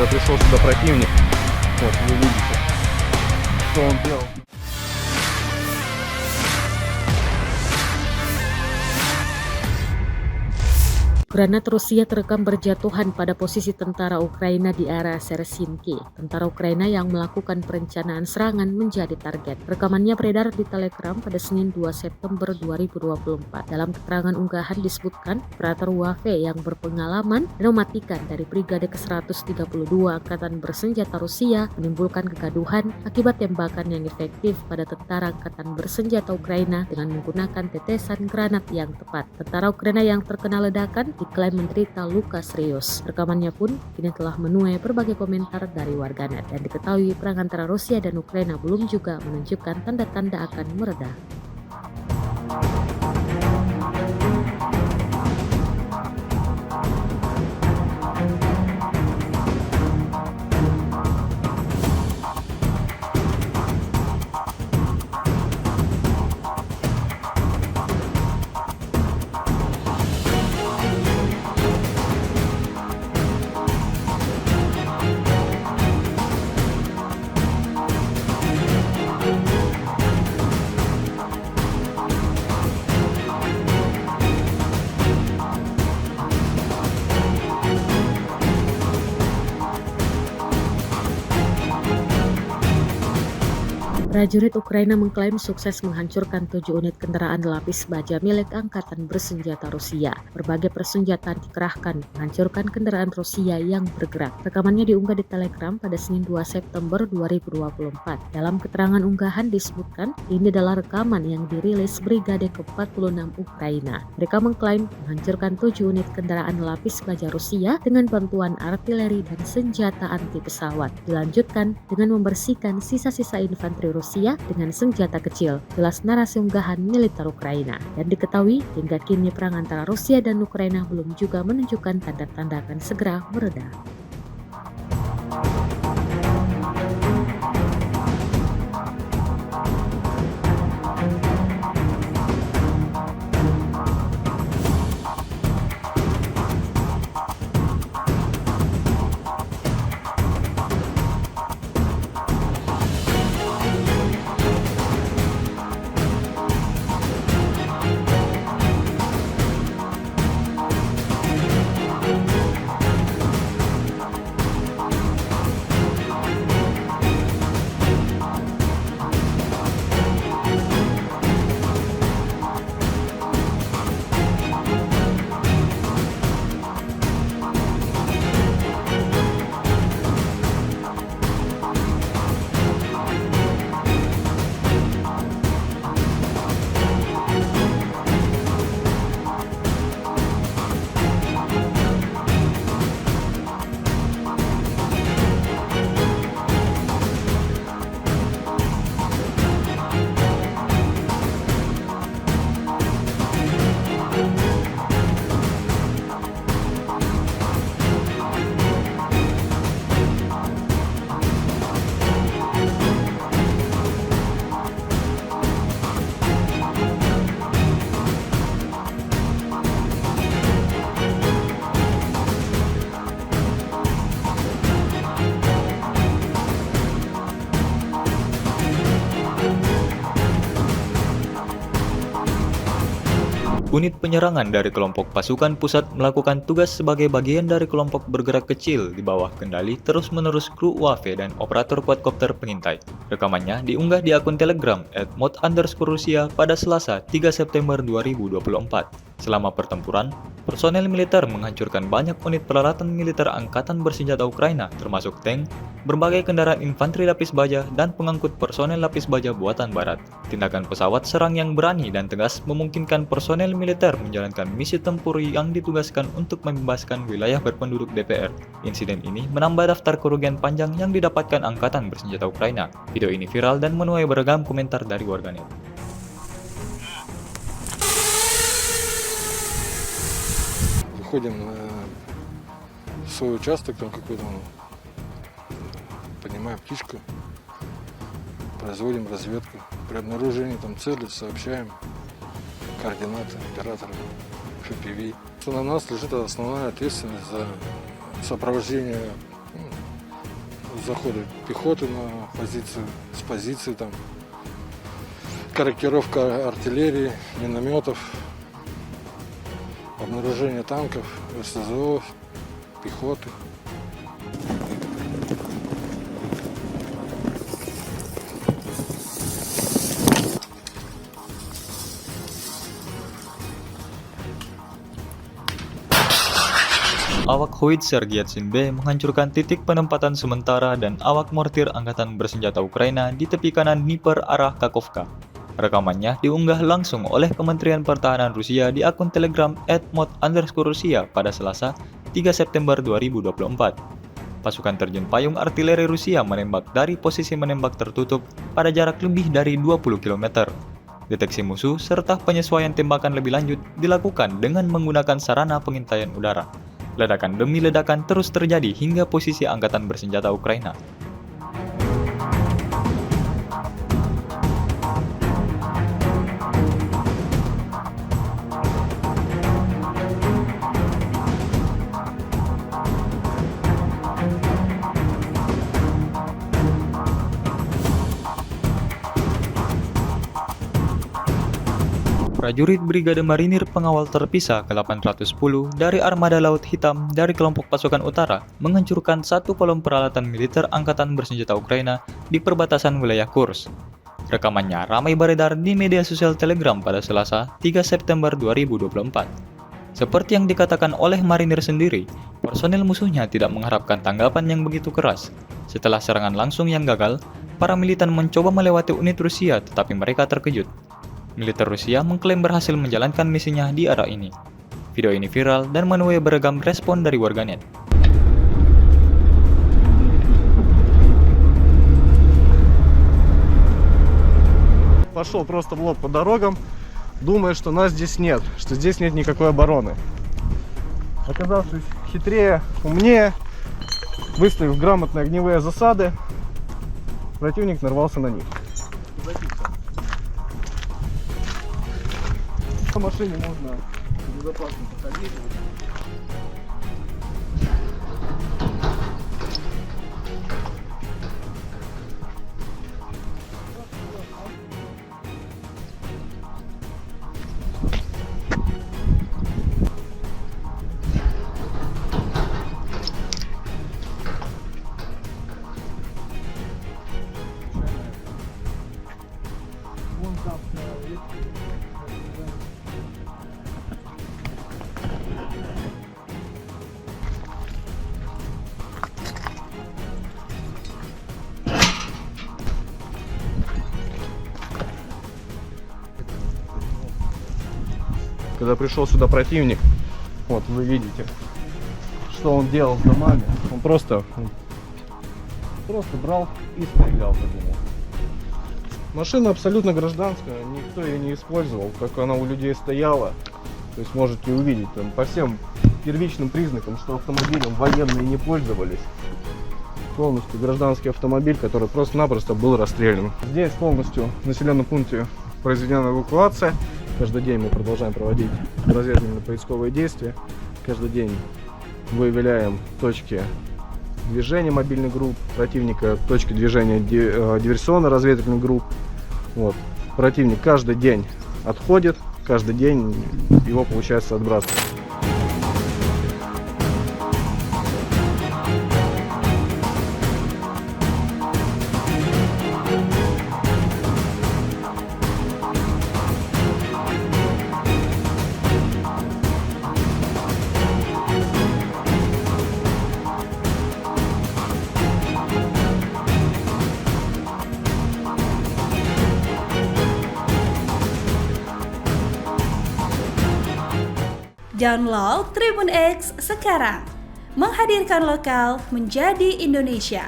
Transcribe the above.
когда пришел сюда противник, вот вы видите, что он делал. Granat Rusia terekam berjatuhan pada posisi tentara Ukraina di area Sersinki. Tentara Ukraina yang melakukan perencanaan serangan menjadi target. Rekamannya beredar di Telegram pada Senin 2 September 2024. Dalam keterangan unggahan disebutkan, operator UAV yang berpengalaman dan mematikan dari Brigade ke-132 Angkatan Bersenjata Rusia menimbulkan kegaduhan akibat tembakan yang efektif pada tentara Angkatan Bersenjata Ukraina dengan menggunakan tetesan granat yang tepat. Tentara Ukraina yang terkena ledakan diklaim menderita luka serius. Rekamannya pun kini telah menuai berbagai komentar dari warganet dan diketahui perang antara Rusia dan Ukraina belum juga menunjukkan tanda-tanda akan mereda. Prajurit Ukraina mengklaim sukses menghancurkan 7 unit kendaraan lapis baja milik Angkatan Bersenjata Rusia. Berbagai persenjataan dikerahkan menghancurkan kendaraan Rusia yang bergerak. Rekamannya diunggah di Telegram pada Senin 2 September 2024. Dalam keterangan unggahan disebutkan, ini adalah rekaman yang dirilis Brigade ke-46 Ukraina. Mereka mengklaim menghancurkan 7 unit kendaraan lapis baja Rusia dengan bantuan artileri dan senjata anti pesawat. Dilanjutkan dengan membersihkan sisa-sisa infanteri Rusia dengan senjata kecil. Jelas narasi unggahan militer Ukraina. Dan diketahui hingga kini perang antara Rusia dan Ukraina belum juga menunjukkan tanda-tanda akan segera mereda. Unit penyerangan dari kelompok pasukan pusat melakukan tugas sebagai bagian dari kelompok bergerak kecil di bawah kendali terus-menerus kru UAV dan operator quadcopter pengintai. Rekamannya diunggah di akun Telegram @mod_Rusia pada Selasa 3 September 2024. Selama pertempuran, personel militer menghancurkan banyak unit peralatan militer Angkatan Bersenjata Ukraina termasuk tank, berbagai kendaraan infanteri lapis baja, dan pengangkut personel lapis baja buatan barat. Tindakan pesawat serang yang berani dan tegas memungkinkan personel militer menjalankan misi tempur yang ditugaskan untuk membebaskan wilayah berpenduduk DPR. Insiden ini menambah daftar kerugian panjang yang didapatkan Angkatan Bersenjata Ukraina. Video ini viral dan menuai beragam komentar dari warganet. Выходим на свой участок, там какой-то, поднимаем птичку, производим разведку. При обнаружении там цели сообщаем координаты оператора FPV. На нас лежит основная ответственность за сопровождение заходы пехоты на позиции, с позиции там, корректировка артиллерии, минометов, обнаружение танков, РСЗО, пехоты. Awak Howitzer Gyatsin B menghancurkan titik penempatan sementara dan awak mortir angkatan bersenjata Ukraina di tepi kanan Dnieper arah Kakhovka. Rekamannya diunggah langsung oleh Kementerian Pertahanan Rusia di akun Telegram @mod_Rusia pada Selasa, 3 September 2024. Pasukan terjun payung artileri Rusia menembak dari posisi menembak tertutup pada jarak lebih dari 20 km. Deteksi musuh serta penyesuaian tembakan lebih lanjut dilakukan dengan menggunakan sarana pengintaian udara. Ledakan demi ledakan terus terjadi hingga posisi angkatan bersenjata Ukraina. Prajurit Brigade Marinir Pengawal Terpisah ke-810 dari Armada Laut Hitam dari kelompok pasukan utara menghancurkan satu kolom peralatan militer angkatan bersenjata Ukraina di perbatasan wilayah Kursk. Rekamannya ramai beredar di media sosial Telegram pada Selasa, 3 September 2024. Seperti yang dikatakan oleh marinir sendiri, personel musuhnya tidak mengharapkan tanggapan yang begitu keras. Setelah serangan langsung yang gagal, para militan mencoba melewati unit Rusia tetapi mereka terkejut. Militer Rusia mengklaim berhasil menjalankan misinya di arah ini. Video ini viral dan menuai beragam respon dari warganet. Пошел просто в лоб по дорогам, думая, что нас здесь нет, что здесь нет никакой обороны. Оказавшись хитрее, умнее, выставив грамотные огневые засады, противник нарвался на них. По машине можно безопасно походить. Когда пришел сюда противник, вот вы видите, что он делал с домами. Он просто брал и стрелял по нему. Машина абсолютно гражданская, никто ее не использовал, как она у людей стояла. То есть можете увидеть там по всем первичным признакам, что автомобилем военные не пользовались. Полностью гражданский автомобиль, который просто-напросто был расстрелян. Здесь полностью в населенном пункте произведена эвакуация. Каждый день мы продолжаем проводить разведывательно-поисковые действия. Каждый день выявляем точки движения мобильных групп противника, точки движения диверсионно-разведывательных групп. Вот. Противник каждый день отходит, каждый день его, получается, отбрасывает. Download Tribun X sekarang, menghadirkan lokal menjadi Indonesia.